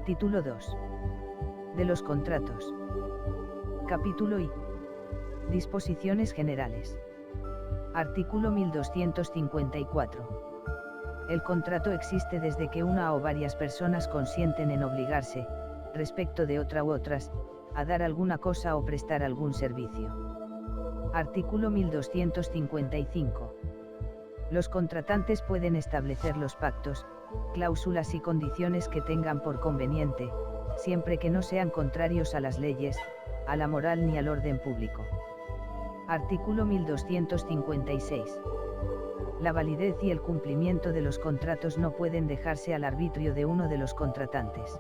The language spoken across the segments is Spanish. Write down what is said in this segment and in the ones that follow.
Título 2. De los contratos. Capítulo I. Disposiciones generales. Artículo 1254. El contrato existe desde que una o varias personas consienten en obligarse, respecto de otra u otras, a dar alguna cosa o prestar algún servicio. Artículo 1255. Los contratantes pueden establecer los pactos, cláusulas y condiciones que tengan por conveniente, siempre que no sean contrarios a las leyes, a la moral ni al orden público. Artículo 1256. La validez y el cumplimiento de los contratos no pueden dejarse al arbitrio de uno de los contratantes.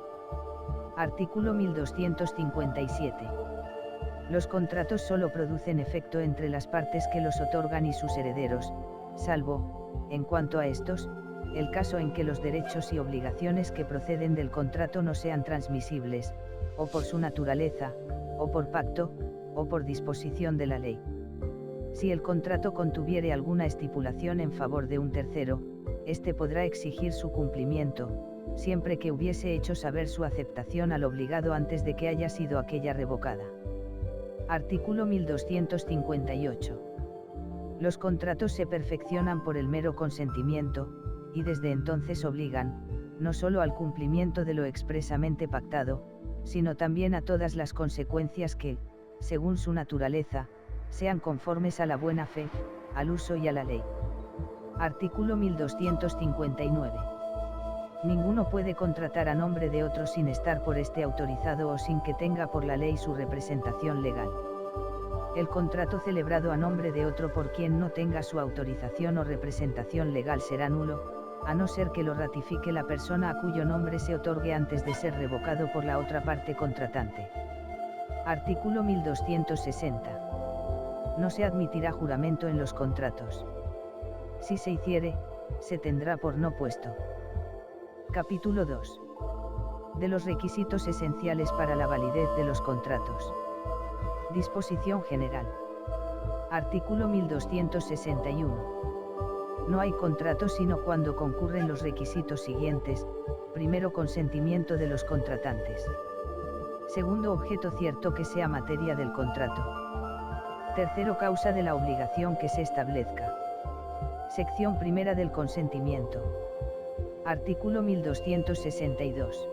Artículo 1257. Los contratos solo producen efecto entre las partes que los otorgan y sus herederos, salvo, en cuanto a estos, el caso en que los derechos y obligaciones que proceden del contrato no sean transmisibles, o por su naturaleza, o por pacto, o por disposición de la ley. Si el contrato contuviere alguna estipulación en favor de un tercero, éste podrá exigir su cumplimiento, siempre que hubiese hecho saber su aceptación al obligado antes de que haya sido aquella revocada. Artículo 1258. Los contratos se perfeccionan por el mero consentimiento, y desde entonces obligan, no solo al cumplimiento de lo expresamente pactado, sino también a todas las consecuencias que, según su naturaleza, sean conformes a la buena fe, al uso y a la ley. Artículo 1259. Ninguno puede contratar a nombre de otro sin estar por este autorizado o sin que tenga por la ley su representación legal. El contrato celebrado a nombre de otro por quien no tenga su autorización o representación legal será nulo, a no ser que lo ratifique la persona a cuyo nombre se otorgue antes de ser revocado por la otra parte contratante. Artículo 1260. No se admitirá juramento en los contratos. Si se hiciere, se tendrá por no puesto. Capítulo 2. De los requisitos esenciales para la validez de los contratos. Disposición general. Artículo 1261. No hay contrato sino cuando concurren los requisitos siguientes: primero, consentimiento de los contratantes. Segundo, objeto cierto que sea materia del contrato. Tercero, causa de la obligación que se establezca. Sección primera del consentimiento. Artículo 1262.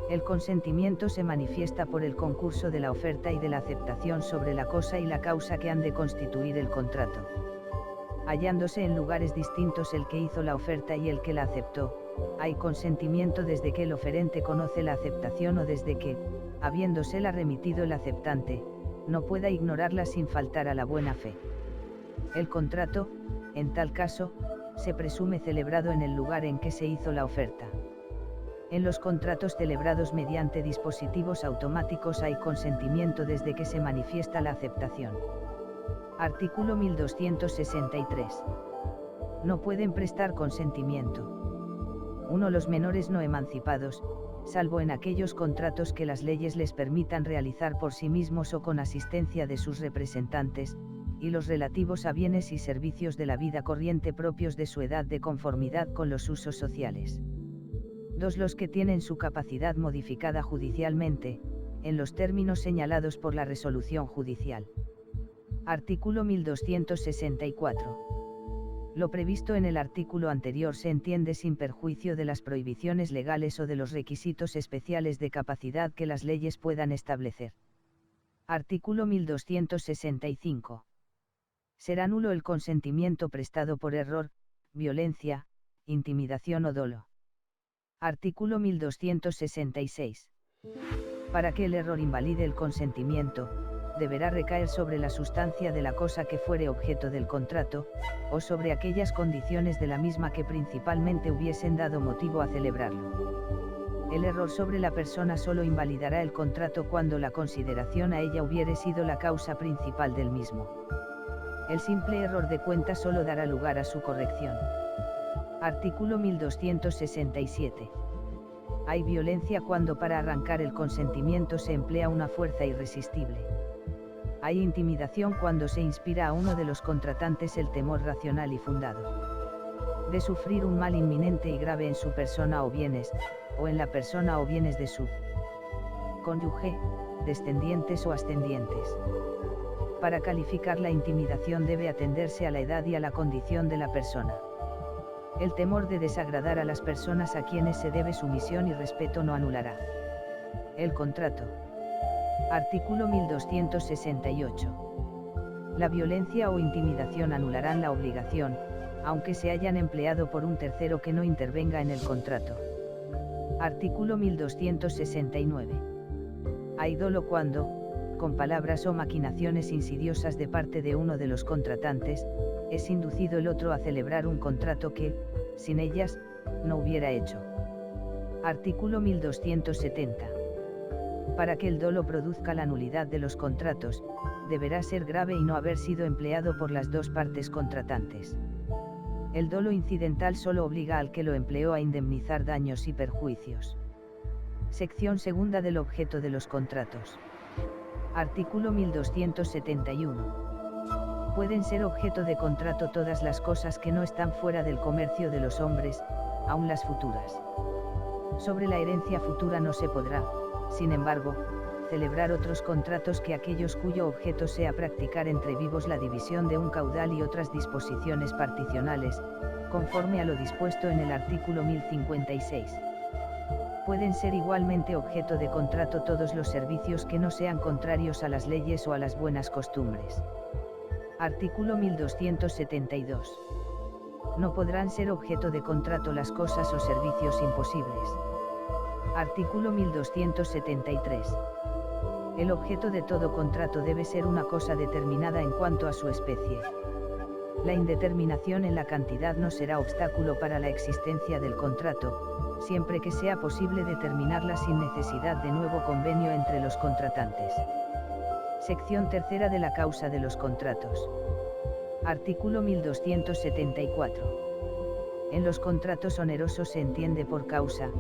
El consentimiento se manifiesta por el concurso de la oferta y de la aceptación sobre la cosa y la causa que han de constituir el contrato. Hallándose en lugares distintos el que hizo la oferta y el que la aceptó, hay consentimiento desde que el oferente conoce la aceptación o desde que, habiéndosela remitido el aceptante, no pueda ignorarla sin faltar a la buena fe. El contrato, en tal caso, se presume celebrado en el lugar en que se hizo la oferta. En los contratos celebrados mediante dispositivos automáticos hay consentimiento desde que se manifiesta la aceptación. Artículo 1263. No pueden prestar consentimiento. 1. Los menores no emancipados, salvo en aquellos contratos que las leyes les permitan realizar por sí mismos o con asistencia de sus representantes, y los relativos a bienes y servicios de la vida corriente propios de su edad de conformidad con los usos sociales. 2. Los que tienen su capacidad modificada judicialmente, en los términos señalados por la resolución judicial. Artículo 1264. Lo previsto en el artículo anterior se entiende sin perjuicio de las prohibiciones legales o de los requisitos especiales de capacidad que las leyes puedan establecer. Artículo 1265. Será nulo el consentimiento prestado por error, violencia, intimidación o dolo. Artículo 1266. Para que el error invalide el consentimiento, deberá recaer sobre la sustancia de la cosa que fuere objeto del contrato, o sobre aquellas condiciones de la misma que principalmente hubiesen dado motivo a celebrarlo. El error sobre la persona solo invalidará el contrato cuando la consideración a ella hubiere sido la causa principal del mismo. El simple error de cuenta solo dará lugar a su corrección. Artículo 1267. Hay violencia cuando para arrancar el consentimiento se emplea una fuerza irresistible. Hay intimidación cuando se inspira a uno de los contratantes el temor racional y fundado de sufrir un mal inminente y grave en su persona o bienes, o en la persona o bienes de su cónyuge, descendientes o ascendientes. Para calificar la intimidación debe atenderse a la edad y a la condición de la persona. El temor de desagradar a las personas a quienes se debe sumisión y respeto no anulará el contrato. Artículo 1268. La violencia o intimidación anularán la obligación, aunque se hayan empleado por un tercero que no intervenga en el contrato. Artículo 1269. Hay dolo cuando, con palabras o maquinaciones insidiosas de parte de uno de los contratantes, es inducido el otro a celebrar un contrato que, sin ellas, no hubiera hecho. Artículo 1270. Para que el dolo produzca la nulidad de los contratos, deberá ser grave y no haber sido empleado por las dos partes contratantes. El dolo incidental solo obliga al que lo empleó a indemnizar daños y perjuicios. Sección segunda del objeto de los contratos. Artículo 1271. Pueden ser objeto de contrato todas las cosas que no están fuera del comercio de los hombres, aun las futuras. Sobre la herencia futura no se podrá, sin embargo, celebrar otros contratos que aquellos cuyo objeto sea practicar entre vivos la división de un caudal y otras disposiciones particionales, conforme a lo dispuesto en el artículo 1056. Pueden ser igualmente objeto de contrato todos los servicios que no sean contrarios a las leyes o a las buenas costumbres. Artículo 1272. No podrán ser objeto de contrato las cosas o servicios imposibles. Artículo 1273. El objeto de todo contrato debe ser una cosa determinada en cuanto a su especie. La indeterminación en la cantidad no será obstáculo para la existencia del contrato, siempre que sea posible determinarla sin necesidad de nuevo convenio entre los contratantes. Sección tercera de la causa de los contratos. Artículo 1274. En los contratos onerosos se entiende por causa,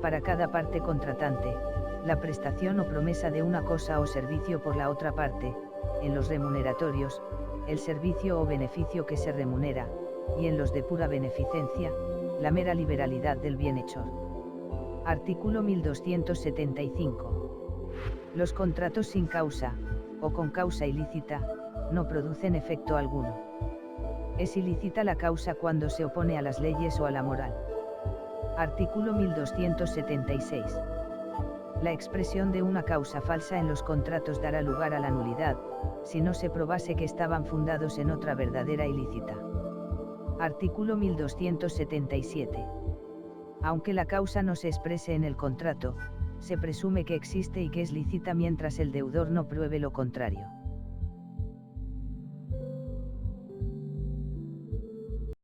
para cada parte contratante, la prestación o promesa de una cosa o servicio por la otra parte, en los remuneratorios, el servicio o beneficio que se remunera, y en los de pura beneficencia, la mera liberalidad del bienhechor. Artículo 1275. Los contratos sin causa, o con causa ilícita, no producen efecto alguno. Es ilícita la causa cuando se opone a las leyes o a la moral. Artículo 1276. La expresión de una causa falsa en los contratos dará lugar a la nulidad, si no se probase que estaban fundados en otra verdadera ilícita. Artículo 1277. Aunque la causa no se exprese en el contrato, se presume que existe y que es lícita mientras el deudor no pruebe lo contrario.